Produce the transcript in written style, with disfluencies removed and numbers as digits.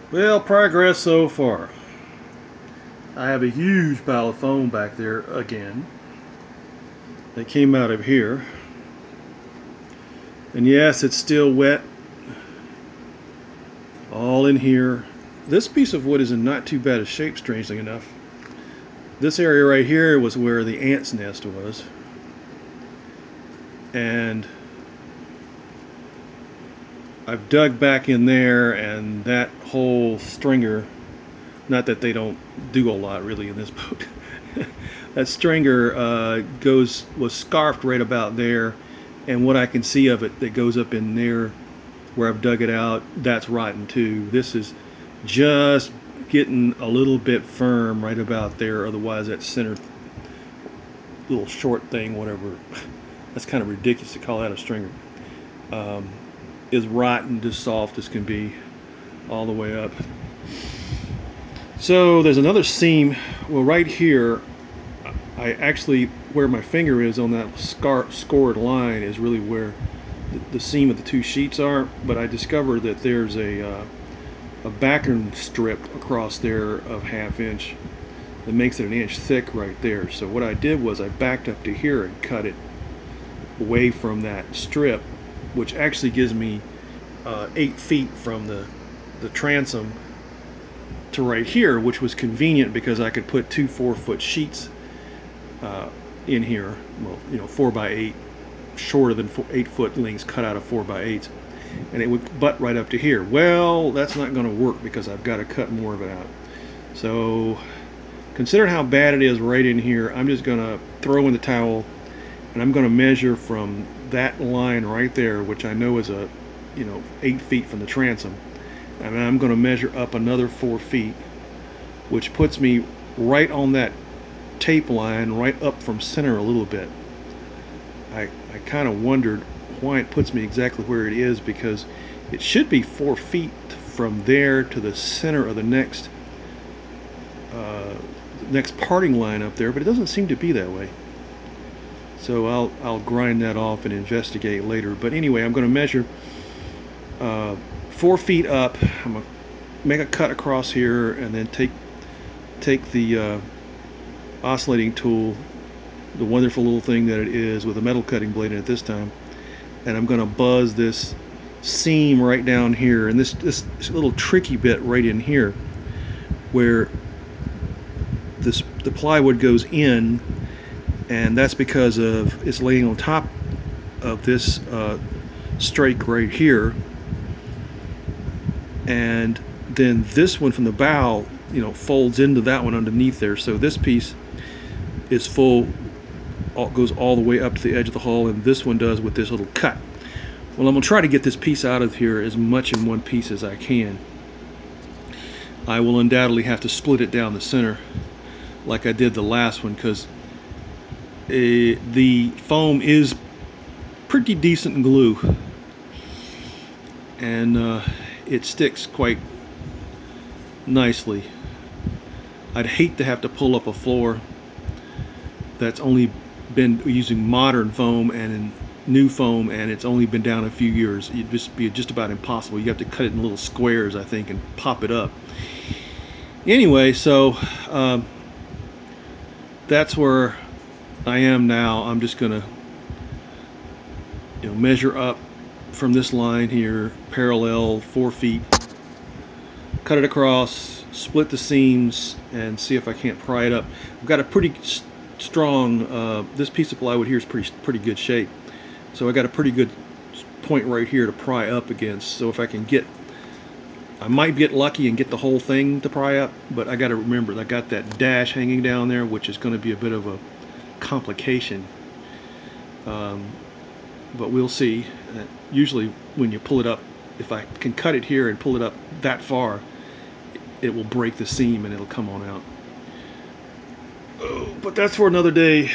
Well, progress so far. I have a huge pile of foam back there again. They came out of here. And yes, it's still wet. All in here. This piece of wood is in not too bad a shape, strangely enough. This area right here was where the ant's nest was. And I've dug back in there, and that whole stringer, not that they don't do a lot really in this boat, that stringer was scarfed right about there, and what I can see of it that goes up in there where I've dug it out, that's rotten too. This is just getting a little bit firm right about there, otherwise that center little short thing, whatever, that's kind of ridiculous to call that a stringer, um, is rotten, as soft as can be, all the way up. So there's another seam, well, right here. I actually, where my finger is on that scored line is really where the seam of the two sheets are, but I discovered that there's a backing strip across there of 1/2 inch that makes it 1 inch thick right there. So what I did was I backed up to here and cut it away from that strip, which actually gives me 8 feet from the transom to right here, which was convenient because I could put two 4-foot sheets uh, in here. Well, 4x8, shorter than 8-foot lengths cut out of 4x8s, and it would butt right up to here. Well, that's not going to work because I've got to cut more of it out. So considering how bad it is right in here, I'm just going to throw in the towel, and I'm going to measure from that line right there, which I know is 8 feet from the transom, and I'm going to measure up another 4 feet, which puts me right on that tape line, right up from center a little bit. I kind of wondered why it puts me exactly where it is, because it should be 4 feet from there to the center of the next parting line up there, but it doesn't seem to be that way. So I'll grind that off and investigate later. But anyway, I'm going to measure 4 feet up. I'm going to make a cut across here, and then take the oscillating tool, the wonderful little thing that it is, with a metal cutting blade in it this time, and I'm going to buzz this seam right down here, and this little tricky bit right in here where the plywood goes in, and that's because of it's laying on top of this strake right here, and then this one from the bow folds into that one underneath there, so this piece is full, goes all the way up to the edge of the hull, and this one does with this little cut. Well, I'm going to try to get this piece out of here as much in one piece as I can. I will undoubtedly have to split it down the center like I did the last one, because the foam is pretty decent glue, and it sticks quite nicely. I'd hate to have to pull up a floor that's only been using modern foam and new foam, and it's only been down a few years. It'd just be just about impossible. You have to cut it in little squares, I think, and pop it up. Anyway, so that's where I am now. I'm just gonna measure up from this line here, parallel 4 feet, cut it across, split the seams, and see if I can't pry it up. I've got a pretty strong, this piece of plywood here is pretty good shape, so I got a pretty good point right here to pry up against. So if I can I might get lucky and get the whole thing to pry up, but I got to remember that I got that dash hanging down there, which is going to be a bit of a complication. But we'll see. Usually when you pull it up, if I can cut it here and pull it up that far, it will break the seam and it'll come on out. Oh, but that's for another day.